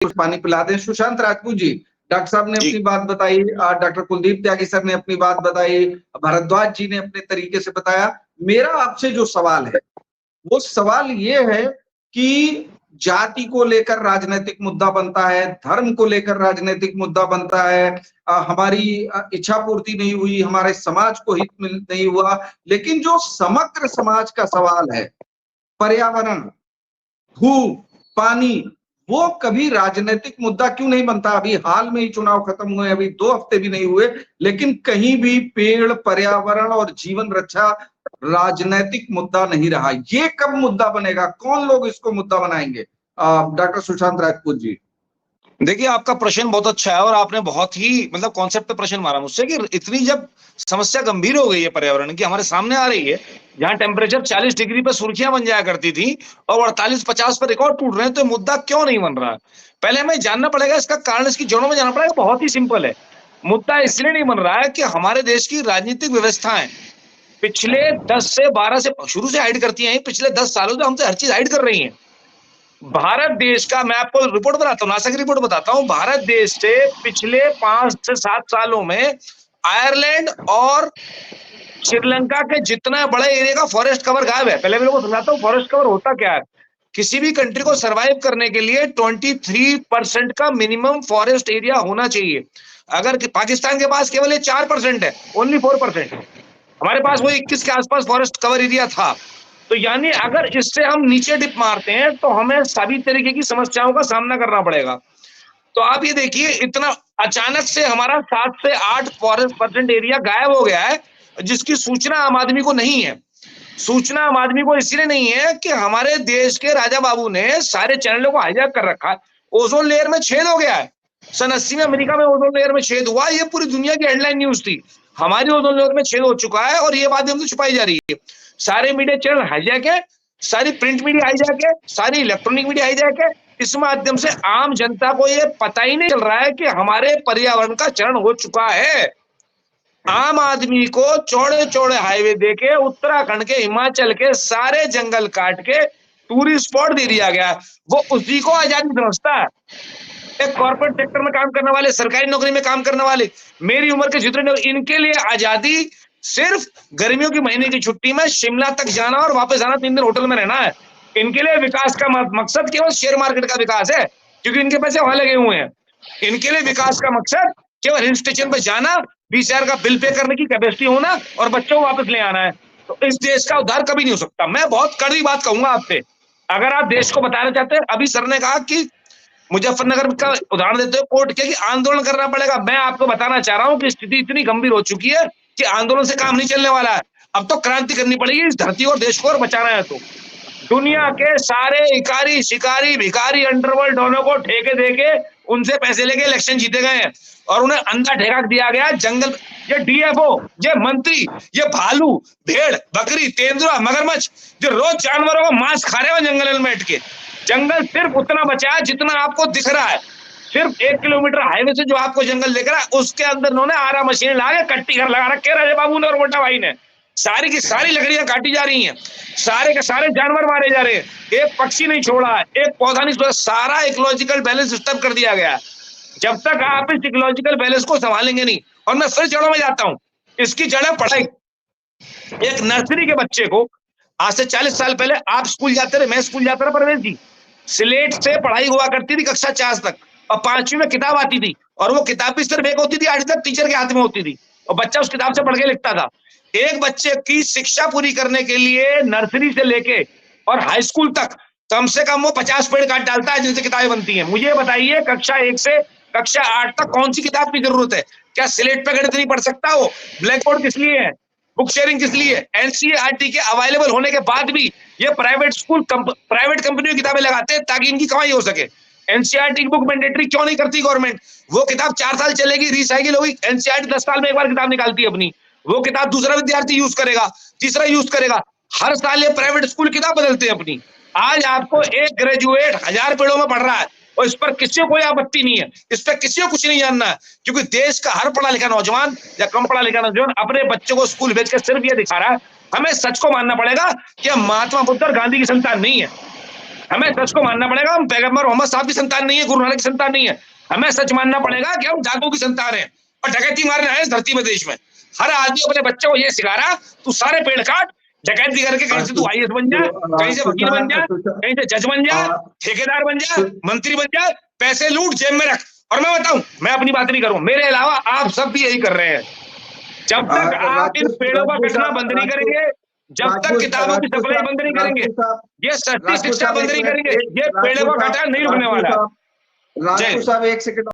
कुछ पानी पिला दें। सुशांत राजपूत जी, डॉक्टर साहब ने अपनी बात बताई, डॉक्टर कुलदीप त्यागी सर ने अपनी बात बताई, भारद्वाज जी ने अपने तरीके से बताया। मेरा आपसे जो सवाल है वो सवाल ये है कि जाति को लेकर राजनीतिक मुद्दा बनता है, धर्म को लेकर राजनीतिक मुद्दा बनता है, हमारी इच्छा पूर्ति नहीं हुई, हमारे समाज को हित नहीं हुआ, लेकिन जो समग्र समाज का सवाल है, पर्यावरण, भू, पानी, वो कभी राजनीतिक मुद्दा क्यों नहीं बनता? अभी हाल में ही चुनाव खत्म हुए, अभी 2 हफ्ते भी नहीं हुए, लेकिन कहीं भी पेड़, पर्यावरण और जीवन रक्षा राजनीतिक मुद्दा नहीं रहा। ये कब मुद्दा बनेगा? कौन लोग इसको मुद्दा बनाएंगे? डॉक्टर सुशांत राजपूत जी। देखिए, आपका प्रश्न बहुत अच्छा है और आपने बहुत ही मतलब कॉन्सेप्ट पे प्रश्न मारा मुझसे कि इतनी जब समस्या गंभीर हो गई है पर्यावरण की, हमारे सामने आ रही है, जहां टेम्परेचर 40 डिग्री पे सुर्खियां बन जाया करती थी और 48-50 पर रिकॉर्ड टूट रहे हैं, तो मुद्दा क्यों नहीं बन रहा? पहले हमें जानना पड़ेगा इसका कारण, इसकी जड़ों में जाना पड़ेगा। बहुत ही सिंपल है, मुद्दा इसलिए नहीं बन रहा है कि हमारे देश की राजनीतिक व्यवस्थाएं पिछले 10 से 12 से शुरू से हाइड करती हैं, पिछले 10 सालों से हमसे हर चीज हाइड कर रही हैं। भारत देश का, मैं आपको रिपोर्ट बताता हूँ, नासा की रिपोर्ट बताता हूँ, भारत देश से पिछले 5 से 7 सालों में आयरलैंड और श्रीलंका के जितना बड़े एरिया का फॉरेस्ट कवर गायब है। पहले मैं लोगों को समझाता हूँ फॉरेस्ट कवर होता क्या है। किसी भी कंट्री को सरवाइव करने के लिए 23% का मिनिमम फॉरेस्ट एरिया होना चाहिए। अगर पाकिस्तान के पास केवल ये 4% है, ओनली 4%, हमारे पास वो 21 के आसपास फॉरेस्ट कवर एरिया था। तो यानी अगर इससे हम नीचे डिप मारते हैं तो हमें सभी तरीके की समस्याओं का सामना करना पड़ेगा। तो आप ये देखिए, इतना अचानक से हमारा 7 से 8 फॉरेस्ट % एरिया गायब हो गया है, जिसकी सूचना आम आदमी को नहीं है। सूचना आम आदमी को इसलिए नहीं है कि हमारे देश के राजा बाबू ने सारे चैनलों को हाईजैक कर रखा है। ओजोन लेयर में छेद हो गया है। सन 80 में अमेरिका में ओजोन लेयर में छेद हुआ, ये पूरी दुनिया की हेडलाइन न्यूज थी। हमारी ओजोन लेयर में छेद हो चुका है और ये बात भी हमसे छुपाई जा रही है। सारे मीडिया चैनल हाईजैक है, सारी प्रिंट मीडिया हाईजैक है, सारी इलेक्ट्रॉनिक मीडिया हाईजैक है। इस माध्यम से आम जनता को ये पता ही नहीं चल रहा है कि हमारे पर्यावरण का चरण हो चुका है। आम आदमी को चौड़े चौड़े हाईवे देके उत्तराखंड के, हिमाचल के सारे जंगल काट के टूरिस्ट स्पॉट दे दिया गया। वो उसी को आजादी समझता है। एक कॉर्पोरेट सेक्टर में काम करने वाले, सरकारी नौकरी में काम करने वाले, मेरी उम्र के जितने, इनके लिए आजादी सिर्फ गर्मियों की महीने की छुट्टी में शिमला तक जाना और वापस आना, 3 दिन होटल में रहना है। इनके लिए विकास का मकसद केवल शेयर मार्केट का विकास है, क्योंकि इनके पैसे वहां लगे हुए हैं। इनके लिए विकास का मकसद केवल हिल स्टेशन पर जाना, 20,000 का बिल पे करने की कैपेसिटी होना और बच्चों को वापस ले आना है। तो इस देश का उद्धार कभी नहीं हो सकता। मैं बहुत कड़वी बात कहूंगा आपसे, अगर आप देश को बताना चाहते हैं, अभी सर ने कहा कि मुजफ्फरनगर का उदाहरण देते हुए कोर्ट के कि आंदोलन करना पड़ेगा। मैं आपको बताना चाह रहा हूं कि स्थिति इतनी गंभीर हो चुकी है कि आंदोलन से काम नहीं चलने वाला है। अब तो क्रांति करनी पड़ेगी इस धरती और देश को और बचाना है। तो दुनिया के सारे इकारी, शिकारी, भिखारी, अंडरवर्ल्ड डॉनों को ठेके देके उनसे पैसे लेके इलेक्शन जीते गए हैं और उन्हें अंधा ठेका दिया गया। जंगल, ये डीएफओ, ये मंत्री, ये भालू, भेड़, बकरी, तेंदुआ, मगरमच्छ, जो रोज जानवरों को मांस खा रहे हो जंगल में बैठ के। जंगल सिर्फ उतना बचा है जितना आपको दिख रहा है। सिर्फ 1 किलोमीटर हाईवे से जो आपको जंगल दिख रहा है, उसके अंदर उन्होंने आरा मशीन ला के कट्टी घर लगा रखे राजा बाबू ने और मोटा भाई ने। सारी की सारी लकड़ियां काटी जा रही हैं, सारे के सारे जानवर मारे जा रहे हैं, एक पक्षी नहीं छोड़ा है, एक पौधा नहीं छोड़ा, सारा इकोलॉजिकल बैलेंस डिस्टर्ब कर दिया गया है। जब तक आप इस इकोलॉजिकल बैलेंस को संभालेंगे नहीं, और मैं फिर जड़ों में जाता हूं, इसकी जड़ है पढ़ाई। एक नर्सरी के बच्चे को आज से 40 साल पहले आप स्कूल जाते रहे, मैं स्कूल जाता रहा परवेश जी, स्लेट से पढ़ाई हुआ करती थी कक्षा 4 तक, और 5वीं में किताब आती थी, और वो किताब भी सिर्फ एक होती थी, 8वीं तक टीचर के हाथ में होती थी, और बच्चा उस किताब से पढ़ के लिखता था। एक बच्चे की शिक्षा पूरी करने के लिए नर्सरी से लेके और हाई स्कूल तक कम से कम वो 50 पेड़ काट डालता है जिनसे किताबें बनती हैं। मुझे बताइए, कक्षा 1 से कक्षा 8 तक कौन सी किताब की जरूरत है? क्या स्लेट पे गणित नहीं पढ़ सकता? वो ब्लैक बोर्ड किस लिए है? बुक शेयरिंग किस लिए? एनसीईआरटी के अवेलेबल होने के बाद भी ये प्राइवेट स्कूल प्राइवेट कंपनियों की किताबें लगाते हैं ताकि इनकी कमाई हो सके। एनसीईआरटी की बुक मैंडेटरी क्यों नहीं करती गवर्नमेंट? वो किताब 4 साल चलेगी, रिसाइकिल होगी। एनसीईआरटी 10 साल में एक बार किताब निकालती है अपनी, वो किताब दूसरा विद्यार्थी यूज करेगा, तीसरा यूज करेगा। हर साल ये प्राइवेट स्कूल किताब बदलते हैं अपनी। आज आपको एक ग्रेजुएट 1000 पेड़ों में पढ़ रहा है और इस पर किसी को कोई आपत्ति नहीं है, इस पर किसी को कुछ नहीं जानना है, क्योंकि देश का हर पढ़ा लिखा नौजवान या कम पढ़ा लिखा नौजवान अपने बच्चों को स्कूल भेज कर सिर्फ ये दिखा रहा है। हमें सच को मानना पड़ेगा कि हम महात्मा बुद्ध और गांधी की संतान नहीं है। हमें सच को मानना पड़ेगा। हम पैगंबर मोहम्मद साहब की संतान नहीं है, गुरु नानक की संतान नहीं है। हमें सच मानना पड़ेगा कि हम डाकुओं की संतान है और डकैती मारने आए इस धरती में, देश में। हर आदमी अपने बच्चे को ये सिखा रहा, तू सारे पेड़ काट, डकैती करके कहीं से तू IAS बन जा, कहीं से वकील बन जा, कहीं से जज बन जा, ठेकेदार बन जा, मंत्री बन जा, पैसे लूट, जेब में रख। और मैं बताऊं, मैं अपनी बात नहीं करूं, मेरे अलावा आप सब भी यही कर रहे हैं। जब तक आप इन पेड़ों का कटना बंद नहीं करेंगे, जब तक किताबों की सप्लाई बंद नहीं करेंगे, ये सस्ती शिक्षा बंद नहीं करेंगे, ये पेड़ों का कटान नहीं रुकने वाला। राजपूत साहब 1 सेकंड